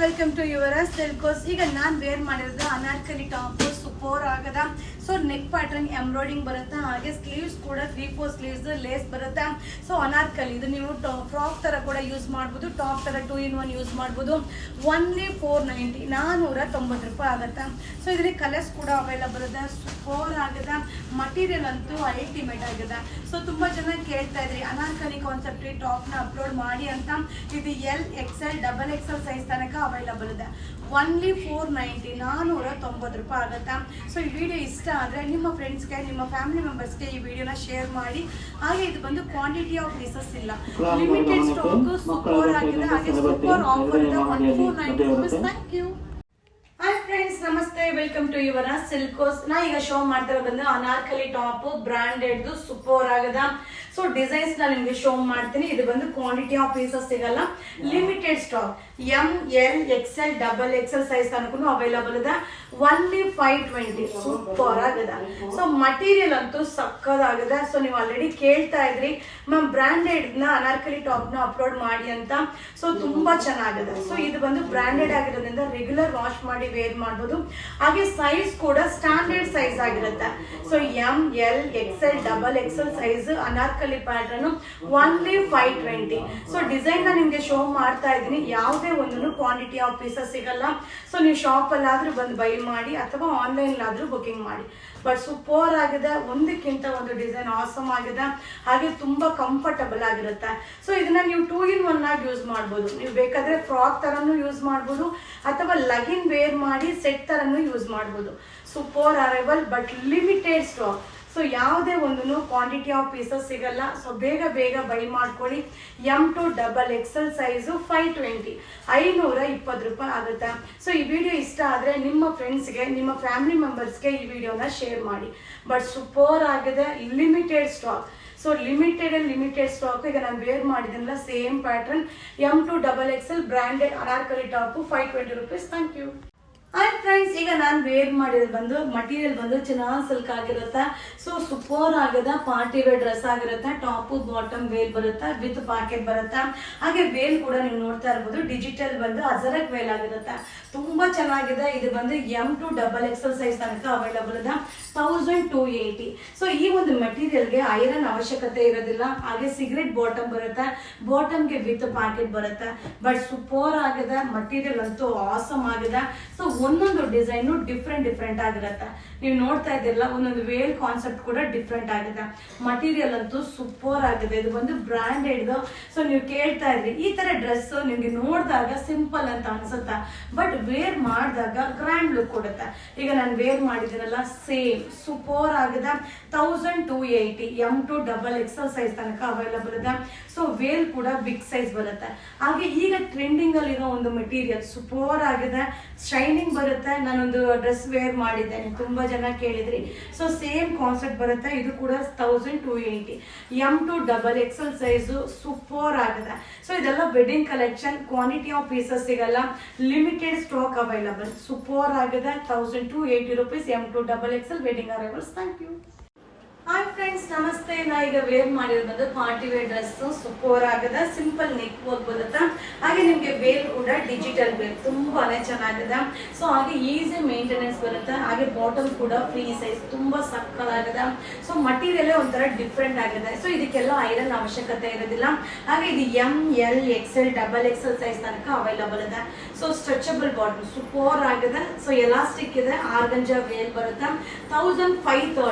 Welcome to your ಸಿಲ್ಕೋಸ್. ಈಗ ನಾನು wear ಮಾಡಿರೋದು ಅನಾರ್ಕಲಿ ಟಾಪ್ ಸೂಪರ್ ಆಗದ. ಸೊ ನೆಕ್ ಪ್ಯಾಟರ್ನ್ ಎಂಬ್ರಾಯ್ಡಿಂಗ್ ಬರುತ್ತೆ, ಹಾಗೆ ಸ್ಲೀವ್ಸ್ ಕೂಡ 3/4 ಸ್ಲೀವ್ಸ್ ಲೇಸ್ ಬರುತ್ತೆ. ಸೊ ಅನಾರ್ಕಲಿ ಇದು ನೀವು ಫ್ರಾಕ್ ತರ ಕೂಡ ಯೂಸ್ ಮಾಡ್ಬೋದು, ಟಾಪ್ ತರ 2-in-1 ಯೂಸ್ ಮಾಡ್ಬೋದು. ಓನ್ಲಿ 490 490 ರೂಪಾಯಿ ಆಗುತ್ತೆ. ಸೊ ಇದರಲ್ಲಿ ಕಲರ್ಸ್ ಕೂಡ ಅವೈಲಬಲ್ ಇದೆ. ಸೂಪರ್ ಆಗಿದೆ, ಮಟೀರಿಯಲ್ ಅಂತೂ ಅಲ್ಟಿಮೇಟ್ ಆಗಿದೆ. ಸೊ ತುಂಬಾ ಜನ ಕೇಳ್ತಾ ಇದ್ರಿ ಅನಾರ್ಕಲಿ ಕಾನ್ಸೆಪ್ಟ್ ಟಾಪ್ ನ ಅಪ್ಲೋಡ್ ಮಾಡಿ ಅಂತ. ಇದು ಎಲ್ XL XXL ಸೈಜ್ ತನಕ ಅವೈಲಬಲ್ ಇದೆ. ಓನ್ಲಿ 490 490 ರೂಪಾಯಿ ಆಗುತ್ತೆ. ಸೊ ಈ ವಿಡಿಯೋ ಇಷ್ಟ ಆದರೆ ನಿಮ್ಮ ಫ್ರೆಂಡ್ಸ್ಗೆ, ನಿಮ್ಮ ಫ್ಯಾಮಿಲಿ ಮೆಂಬರ್ಸ್ಗೆ ಈ ವಿಡಿಯೋನ ಶೇರ್ ಮಾಡಿ. ಹಾಗೆ ಇದು ಬಂದು ಕ್ವಾಂಟಿಟಿ ಆಫ್ ಪೀಸಸ್ ಇಲ್ಲ, ಲಿಮಿಟೆಡ್ ಸ್ಟಾಕ್, ಸೂಪರ್ ಆಗಿದೆ. ಹಾಗೆ ಸೂಪರ್ ಆಫರ್ ಇದೆ, 490 rupees. Thank you. Hi friends, ನಮಸ್ತೆ, ವೆಲ್ಕಮ್ ಟು ಯುವರ್ ಸಿಲ್ಕೋಸ್. ನಾ ಈಗ ಶೋ ಮಾಡ್ತಾ ಬಂದು ಅನಾರ್ಕಲಿ ಟಾಪ್ ಬ್ರಾಂಡೆಡ್ ಸೂಪರ್ ಆಗದ. ಸೊ ಡಿಸೈನ್ಸ್ ನ ನಿಮ್ಗೆ ಶೋ ಮಾಡ್ತೀನಿ. ಇದು ಬಂದು ಕ್ವಾಂಟಿಟಿ ಆಫ್ ಪೀಸಸ್ ಸಿಗಲ್ಲ, limited stock. ML XL XXL size ತನಕ ಅವೈಲಬಲ್ ಇದೆ. ಓನ್ಲಿ 520 ಸೂಪರ್ ಆಗದ. ಸೊ ಮಟೀರಿಯಲ್ ಅಂತೂ ಸಕ್ಕದಾಗಿದೆ. ಸೊ ನೀವು ಆಲ್ರೆಡಿ ಕೇಳ್ತಾ ಇದ್ರಿ ಮ್ಯಾಮ್ ಬ್ರಾಂಡೆಡ್ ನ ಅನಾರ್ಕಲಿ ಟಾಪ್ ನ ಅಪ್ಲೋಡ್ ಮಾಡಿ ಅಂತ. ಸೊ ತುಂಬಾ ಚೆನ್ನಾಗಿದೆ. ಸೊ ಇದು ಬಂದು ಬ್ರಾಂಡೆಡ್ ಆಗಿರೋದ್ರಿಂದ ರೆಗ್ಯುಲರ್ ವಾಶ್ ಮಾಡಿ ವೇರ್ ಮಾಡಬಹುದು. ಹಾಗೆ ಸೈಜ್ ಕೂಡ ಸ್ಟ್ಯಾಂಡರ್ಡ್ ಸೈಜ್ ಆಗಿರುತ್ತೆ. So ML XL XXL size Anarkali pattern only 520. So design ನ ನಿಮ್ಗೆ ಶೋ ಮಾಡ್ತಾ ಇದ್ದೀನಿ. ಯಾವುದೇ ಒಂದು ಕ್ವಾಂಟಿಟಿ ಆಫ್ ಪೀಸಸ್ ಸಿಗಲ್ಲ. ಸೊ ನೀವು ಶಾಪ್ ಅಲ್ಲಾದ್ರೂ ಬಂದು ಬೈ ಮಾಡಿ ಅಥವಾ ಆನ್ಲೈನ್ ಆದ್ರೂ ಬುಕಿಂಗ್ ಮಾಡಿ. ಬಟ್ ಸೂಪರ್ ಆಗಿದೆ, ಒಂದಕ್ಕಿಂತ ಒಂದು ಡಿಸೈನ್ ಆಸಮ್ ಆಗಿದೆ. ಹಾಗೆ ತುಂಬಾ ಕಂಫರ್ಟಬಲ್ ಆಗಿರುತ್ತೆ. ಸೊ ಇದನ್ನ ನೀವು 2-in-1 ಆಗಿ ಯೂಸ್ ಮಾಡ್ಬೋದು. ನೀವು ಬೇಕಾದ್ರೆ ಫ್ರಾಕ್ ತರನು ಯೂಸ್ ಮಾಡ್ಬೋದು ಅಥವಾ ಲಗಿನ್ ವೇರ್ ಮಾಡಿ ಸೆಟ್ ತರನು ಯೂಸ್ ಮಾಡ್ಬೋದು. Super arrival, but limited stock. So ಯಾವುದೇ ಒಂದು ಕ್ವಾಂಟಿಟಿ ಆಫ್ ಪೀಸಸ್ ಸಿಗಲ್ಲ. ಸೊ ಬೇಗ ಬೈ ಮಾಡ್ಕೊಳ್ಳಿ. M2 XXL ಸೈಜು 520 520 ರೂಪಾಯಿ ಆಗುತ್ತೆ. ಸೊ ಈ ವಿಡಿಯೋ ಇಷ್ಟ ಆದರೆ ನಿಮ್ಮ ಫ್ರೆಂಡ್ಸ್ಗೆ, ನಿಮ್ಮ ಫ್ಯಾಮಿಲಿ ಮೆಂಬರ್ಸ್ಗೆ ಈ ವಿಡಿಯೋನ ಶೇರ್ ಮಾಡಿ. ಬಟ್ ಸೂಪರ್ ಆಗಿದೆ, limited stock. So limited stock. ಈಗ ನಾನು ವೇರ್ ಮಾಡಿದ್ದೀನಲ್ಲ same pattern M2 XXL branded anarkali top 520 rupees. Thank you. Hi friends, ಈಗ ನಾನು ವೇರ್ ಮಾಡಿರೋದು ಬಂದು ಮಟೀರಿಯಲ್ ಬಂದು ಚೆನ್ನಾಗಿ ಸಿಲ್ಕ್ ಆಗಿರುತ್ತೆ. ಸೊ ಸೂಪರ್ ಆಗದ ಪಾರ್ಟಿ ವೇರ್ ಡ್ರೆಸ್ ಆಗಿರುತ್ತೆ. ಟಾಪ್ ಬಾಟಮ್ ವೇಲ್ ಬರುತ್ತೆ, ವಿತ್ ಪಾಕೆಟ್ ಬರುತ್ತೆ. ಹಾಗೆ ವೇಲ್ ಕೂಡ ನೀವು ನೋಡ್ತಾ ಇರ್ಬೋದು, ಡಿಜಿಟಲ್ ಬಂದು ಅಜರಕ್ ವೇಲ್ ಆಗಿರುತ್ತೆ. ತುಂಬಾ ಚೆನ್ನಾಗಿದೆ. ಇದು ಬಂದು M2 XXL ಸೈಜ್ ತನಕ ಅವೈಲಬಲ್ ಇದೆ. 1280. ಸೊ ಈ ಒಂದು ಮೆಟೀರಿಯಲ್ಗೆ ಐರನ್ ಅವಶ್ಯಕತೆ ಇರೋದಿಲ್ಲ. ಹಾಗೆ ಸಿಗರೆಟ್ ಬಾಟಮ್ ಬರುತ್ತೆ, ಬಾಟಮ್ಗೆ ವಿತ್ ಪಾಕೆಟ್ ಬರುತ್ತೆ. ಬಟ್ ಸೂಪರ್ ಆಗಿದೆ, ಮಟೀರಿಯಲ್ ಅಂತೂ ಆಸಮ್ ಆಗಿದೆ. ಸೊ ಒಂದೊಂದು ಡಿಸೈನ್ ಡಿಫ್ರೆಂಟ್ ಆಗಿರುತ್ತೆ. ನೀವು ನೋಡ್ತಾ ಇದ್ದೀರಲ್ಲ, ಒಂದೊಂದು ವೇಲ್ ಕಾನ್ಸೆಪ್ಟ್ ಕೂಡ ಡಿಫ್ರೆಂಟ್ ಆಗಿದೆ. ಮಟೀರಿಯಲ್ ಅಂತೂ ಸೂಪರ್ ಆಗಿದೆ. ಇದು ಬಂದು ಬ್ರಾಂಡೆಡ್. ಸೊ ನೀವು ಕೇಳ್ತಾ ಇದ್ರಿ ಈ ತರ ಡ್ರೆಸ್ ನಿಮ್ಗೆ ನೋಡಿದಾಗ ಸಿಂಪಲ್ ಅಂತ ಅನ್ಸುತ್ತಾ, ಬಟ್ ವೇರ್ ಮಾಡಿದಾಗ ಗ್ರ್ಯಾಂಡ್ ಲುಕ್ ಕೊಡುತ್ತೆ. ಈಗ ನಾನು ವೇರ್ ಮಾಡಿದ್ದೀನಲ್ಲ, ಸೇಮ್ ಸೂಪರ್ ಆಗಿದೆ. 1280 M2 XXL ಸೈಜ್ ತನಕ ಅವೈಲಬಲ್ ಇದೆ. ಸೊ ವೇಲ್ ಕೂಡ ಬಿಗ್ ಸೈಜ್ ಬರುತ್ತೆ. ಹಾಗೆ ಈಗ ಟ್ರೆಂಡಿಂಗ್ ಅಲ್ಲಿ ಇರೋ ಒಂದು ಮೆಟೀರಿಯಲ್ ಸೂಪರ್ ಆಗಿದೆ, ಶೈನಿಂಗ್ ಬರುತ್ತೆ. ನಾನೊಂದು ಡ್ರೆಸ್ ವೇರ್ ಮಾಡಿದ್ದೇನೆ, ತುಂಬಾ ಜನ ಕೇಳಿದ್ರಿ. ಸೊ ಸೇಮ್ ಕಾನ್ಸೆಪ್ಟ್ ಬರುತ್ತೆ. ಇದು ಕೂಡ 1280 M2 XXL ಸೈಜು ಸೂಪರ್ ಆಗಿದೆ. ಸೊ ಇದೆಲ್ಲ wedding collection, quantity of pieces ಸಿಗಲ್ಲ, ಲಿಮಿಟೆಡ್ ಸ್ಟಾಕ್ ಅವೈಲಬಲ್. ಸೂಪರ್ ಆಗಿದೆ, 1280 rupees M2 XXL wedding arrivals. Thank you. Hi friends, ನಮಸ್ತೆ. ನಾ ಈಗ ವೇರ್ ಮಾಡಿರೋದು ಪಾರ್ಟಿ ವೇರ್ ಡ್ರೆಸ್. ಸೂಪರ್ ಆಗದ, ಸಿಂಪಲ್ ನೆಕ್ ವರ್ಕ್ ಬರುತ್ತೆ. ಹಾಗೆ ನಿಮ್ಗೆ ವೇಲ್ ಕೂಡ ಡಿಜಿಟಲ್ ವೇರ್, ತುಂಬಾನೇ ಚೆನ್ನಾಗಿದೆ. ಸೊ ಹಾಗೆ ಈಸಿ ಮೇಂಟೆನೆನ್ಸ್ ಬರುತ್ತೆ. ಹಾಗೆ ಬಾಟಮ್ ಕೂಡ ಫ್ರೀ ಸೈಜ್, ತುಂಬಾ ಸಕ್ಕತ್ತಾಗಿದೆ. ಸೊ ಮಟೀರಿಯಲ್ ಒಂಥರ ಡಿಫ್ರೆಂಟ್ ಆಗಿದೆ. ಸೊ ಇದಕ್ಕೆಲ್ಲ ಐರನ್ ಅವಶ್ಯಕತೆ ಇರೋದಿಲ್ಲ. ಹಾಗೆ ಇದು ML XL XXL ಸೈಜ್ ತನಕ ಅವೈಲಬಲ್ ಇದೆ. ಸೊ ಸ್ಟ್ರೆಚಬಲ್ ಬಾಟಮ್ ಸೂಪರ್ ಆಗಿದೆ. ಸೊ ಎಲಾಸ್ಟಿಕ್ ಇದೆ, ಆರ್ಗಂಜಾ ವೇಲ್ ಬರುತ್ತೆ. 1530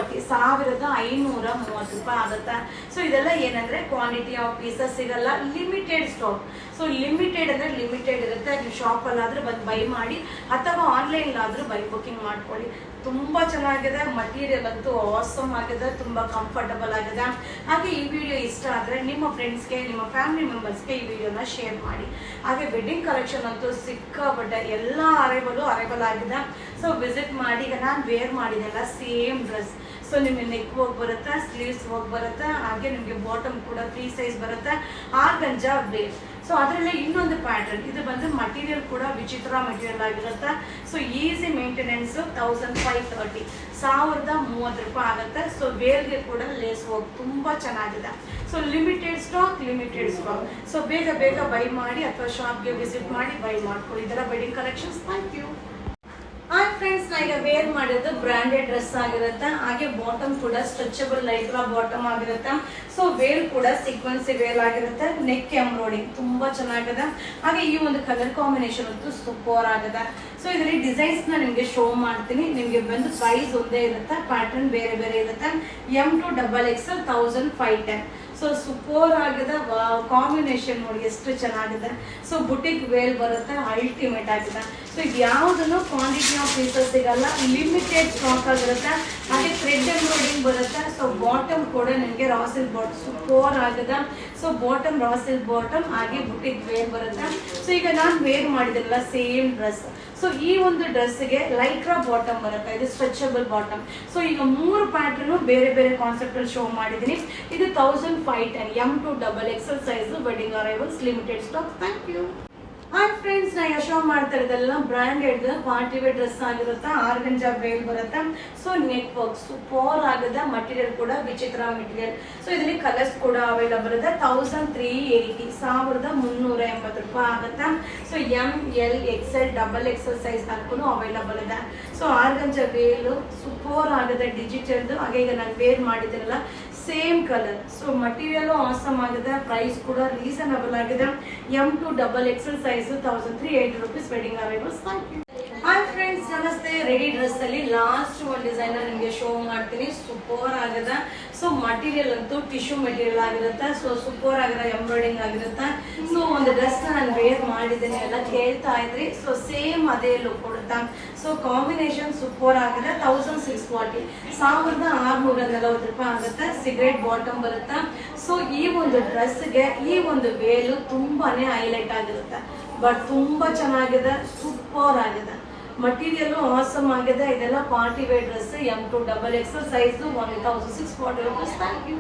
530 ರೂಪಾಯಿ ಆಗುತ್ತೆ. ಸೊ ಇದೆಲ್ಲ ಏನಂದ್ರೆ ಕ್ವಾಂಟಿಟಿ ಆಫ್ ಪೀಸಸ್ ಸಿಗಲ್ಲ, ಲಿಮಿಟೆಡ್ ಸ್ಟಾಕ್. ಸೊ ಲಿಮಿಟೆಡ್ ಅಂದ್ರೆ ಲಿಮಿಟೆಡ್ ಇರುತ್ತೆ. ನೀವು ಶಾಪ್ ಅಲ್ಲಾದ್ರೂ ಬಂದು ಬೈ ಮಾಡಿ ಅಥವಾ ಆನ್ಲೈನ್ ಆದ್ರೂ ಬೈ ಬುಕಿಂಗ್ ಮಾಡ್ಕೊಳ್ಳಿ. ತುಂಬಾ ಚೆನ್ನಾಗಿದೆ, ಮಟೀರಿಯಲ್ ಅಂತೂ ಆಸಮ್ ಆಗಿದೆ, ತುಂಬಾ ಕಂಫರ್ಟಬಲ್ ಆಗಿದೆ. ಹಾಗೆ ಈ ವಿಡಿಯೋ ಇಷ್ಟ ಆದ್ರೆ ನಿಮ್ಮ ಫ್ರೆಂಡ್ಸ್ಗೆ, ನಿಮ್ಮ ಫ್ಯಾಮಿಲಿ ಮೆಂಬರ್ಸ್ಗೆ ಈ ವಿಡಿಯೋನ ಶೇರ್ ಮಾಡಿ. ಹಾಗೆ ವೆಡ್ಡಿಂಗ್ ಕಲೆಕ್ಷನ್ ಅಂತೂ ಸಿಕ್ಕಾಪಟ್ಟೆ ಎಲ್ಲ ಅರೈವಲ್ ಆಗಿದೆ. ಸೊ ವಿಸಿಟ್ ಮಾಡಿ. ಈಗ ನಾನು ವೇರ್ ಮಾಡಿದೆಲ್ಲ ಸೇಮ್ ಡ್ರೆಸ್. ಸೊ ನಿಮಗೆ ನೆಕ್ ವರ್ಕ್ ಬರುತ್ತೆ, ಸ್ಲೀವ್ಸ್ ವರ್ಕ್ ಬರುತ್ತೆ. ಹಾಗೆ ನಿಮಗೆ ಬಾಟಮ್ ಕೂಡ ಫ್ರೀ ಸೈಜ್ ಬರುತ್ತೆ, ಆರ್ಗಂಜಾ ವೇರ್. ಸೊ ಸೊ ಅದರಲ್ಲೇ ಇನ್ನೊಂದು ಪ್ಯಾಟರ್ನ್, ಇದು ಬಂದು ಮಟೀರಿಯಲ್ ಕೂಡ ವಿಚಿತ್ರ ಮಟೀರಿಯಲ್ ಆಗಿರುತ್ತೆ. ಸೊ ಈಸಿ ಮೇಂಟೆನೆನ್ಸ್ 1530 1030 ಆಗುತ್ತೆ. ಸೊ ವೇಲ್ಗೆ ಕೂಡ ಲೇಸ್ ವರ್ಕ್ ತುಂಬಾ ಚೆನ್ನಾಗಿದೆ. So limited stock. ಸೊ ಬೇಗ ಬೇಗ ಬೈ ಮಾಡಿ ಅಥವಾ ಶಾಪ್ಗೆ ವಿಸಿಟ್ ಮಾಡಿ ಬೈ ಮಾಡ್ಕೊಳ್ಳಿ. ಇದರ wedding collections. Thank you. Hi friends, ನಾ ಈಗ ವೇರ್ ಮಾಡಿರೋದು ಬ್ರಾಂಡೆಡ್ ಡ್ರೆಸ್ ಆಗಿರುತ್ತೆ. ಹಾಗೆ ಬಾಟಮ್ ಕೂಡ ಸ್ಟ್ರೆಚಬಲ್ ಲೈಕ್ರಾ ಬಾಟಮ್ ಆಗಿರುತ್ತೆ. ಸೊ ವೇಲ್ ಕೂಡ ಸೀಕ್ವೆನ್ಸಿ ವೇಲ್ ಆಗಿರುತ್ತೆ. ನೆಕ್ ಎಂಬ್ರಾಯ್ಡಿಂಗ್ ತುಂಬಾ ಚೆನ್ನಾಗಿದೆ. ಹಾಗೆ ಈ ಒಂದು ಕಲರ್ ಕಾಂಬಿನೇಷನ್ ಅಂತೂ ಸೂಪರ್ ಆಗಿದೆ. ಸೊ ಇದರಲ್ಲಿ ಡಿಸೈನ್ಸ್ ನ ನಿಮ್ಗೆ ಶೋ ಮಾಡ್ತೀನಿ. ನಿಮ್ಗೆ ಬಂದು ಪ್ರೈಸ್ ಒಂದೇ ಇರುತ್ತೆ, ಪ್ಯಾಟರ್ನ್ ಬೇರೆ ಬೇರೆ ಇರುತ್ತೆ. M to XXL 1510. So super ಆಗಿದೆ. ಕಾಂಬಿನೇಷನ್ ನೋಡಿ ಎಷ್ಟು ಚೆನ್ನಾಗಿದೆ. ಸೊ ಬುಟಿಕ್ ವೇಲ್ ಬರುತ್ತೆ, ಅಲ್ಟಿಮೇಟ್ ಆಗಿದೆ. ಸೊ ಇದು ಯಾವುದನ್ನು ಕ್ವಾಂಟಿಟಿ ಆಫ್ ಪೀಸಸ್ ಸಿಗಲ್ಲ, ಲಿಮಿಟೆಡ್ ಸ್ಟಾಕ್ ಆಗಿರುತ್ತೆ. ಹಾಗೆ ಥ್ರೆಡ್ ಎಂಬ್ರಾಯ್ಡಿಂಗ್ ಬರುತ್ತೆ. ಸೊ ಬಾಟಮ್ ಕೂಡ ನಿಮಗೆ ರಾ ಸಿಲ್ಕ್ ಬಾಟಮ್ ಸೂಪರ್ ಆಗಿದೆ. So bottom raw silk bottom, ಹಾಗೆ ಬುಟಿಕ್ ವೇರ್ ಬರುತ್ತೆ. ಸೊ ಈಗ ನಾನು ವೇರ್ ಮಾಡಿದಿಲ್ಲ ಸೇಮ್ ಡ್ರೆಸ್. ಸೊ ಈ ಒಂದು ಡ್ರೆಸ್ಗೆ ಲೈಕ್ರಾ ಬಾಟಮ್ ಬರುತ್ತೆ, ಇದು ಸ್ಟ್ರೆಚಬಲ್ ಬಾಟಮ್. ಸೊ ಈಗ 3 ಪ್ಯಾಟರ್ನ್ ಬೇರೆ ಬೇರೆ ಕಾನ್ಸೆಪ್ಟ್ ಅಲ್ಲಿ ಶೋ ಮಾಡಿದ್ದೀನಿ. ಇದು 1510 M to XXL size, wedding arrivals, limited stock. Thank you. Hi friends, ನಾ ಶೋ ಮಾಡ್ತಾ ಇರೋದೆಲ್ಲ ಬ್ರಾಂಡೆಡ್ ಪಾರ್ಟಿ ವೇರ್ ಡ್ರೆಸ್ ಆಗಿರುತ್ತೆ. ಆರ್ಗಂಜಾ ವೇಲ್ ಬರುತ್ತೆ. ಸೊ ನೆಕ್ ವರ್ಕ್ ಸೂಪರ್ ಆಗಿದೆ. ಮಟೀರಿಯಲ್ ಕೂಡ ವಿಚಿತ್ರ ಮೆಟೀರಿಯಲ್. ಸೊ ಇದರಲ್ಲಿ ಕಲರ್ಸ್ ಕೂಡ ಅವೈಲಬಲ್ ಇದೆ. 1380 1380 ಆಗುತ್ತೆ. So M, L, XL, XXL size ಹಾಕೊಂಡು ಅವೈಲಬಲ್ ಇದೆ. ಸೊ ಆರ್ಗಂಜಾ ವೇಲ್ ಸೂಪರ್ ಆಗಿದೆ, ಡಿಜಿಟಲ್. ಹಾಗೆ ಈಗ ನಾನು ವೇರ್ ಮಾಡಿದ್ದೀನಲ್ಲ same colour. So material awesome ಆಗಿದೆ, ಪ್ರೈಸ್ ಕೂಡ ರೀಸನಬಲ್ ಆಗಿದೆ. M to XXL size 1380 rupees, wedding arrivals. Thank you. Hi friends, ನಮಸ್ತೆ. ರೆಡಿ ಡ್ರೆಸ್ ಅಲ್ಲಿ ಲಾಸ್ಟ್ ಒಂದು ಡಿಸೈನ್ ನಿಮಗೆ ಶೋ ಮಾಡ್ತೀನಿ. ಸೂಪರ್ ಆಗಿದೆ. ಸೊ ಮಟೀರಿಯಲ್ ಅಂತೂ ಟಿಶ್ಯೂ ಮೆಟೀರಿಯಲ್ ಆಗಿರುತ್ತೆ. ಸೊ ಸೂಪರ್ ಆಗಿರೋ ಎಂಬ್ರಾಯ್ಡಿಂಗ್ ಆಗಿರುತ್ತೆ. ಸೊ ಒಂದು ಡ್ರೆಸ್ ನಾನು ವೇರ್ ಮಾಡಿದ್ದೀನಿ, ಎಲ್ಲ ಕೇಳ್ತಾ ಇದ್ರಿ. ಸೊ ಸೇಮ್ ಅದೇ ಲುಕ್ ಕೊಡುತ್ತಾ. ಸೊ ಕಾಂಬಿನೇಷನ್ ಸೂಪರ್ ಆಗಿದೆ. 1640 1640 ಆಗುತ್ತೆ. ಸಿಗರೇಟ್ ಬಾಟಮ್ ಬರುತ್ತೆ. ಸೊ ಈ ಒಂದು ಡ್ರೆಸ್ಗೆ ಈ ಒಂದು ವೇಲು ತುಂಬಾನೇ ಹೈಲೈಟ್ ಆಗಿರುತ್ತೆ. ಬಟ್ ತುಂಬಾ ಚೆನ್ನಾಗಿದೆ, ಸೂಪರ್ ಆಗಿದೆ. ಮಟೀರಿಯಲ್ ಆಸಮ್ ಆಗಿದೆ. ಇದೆಲ್ಲ party wear dress. M to XXL size 1640 rupees. Thank you.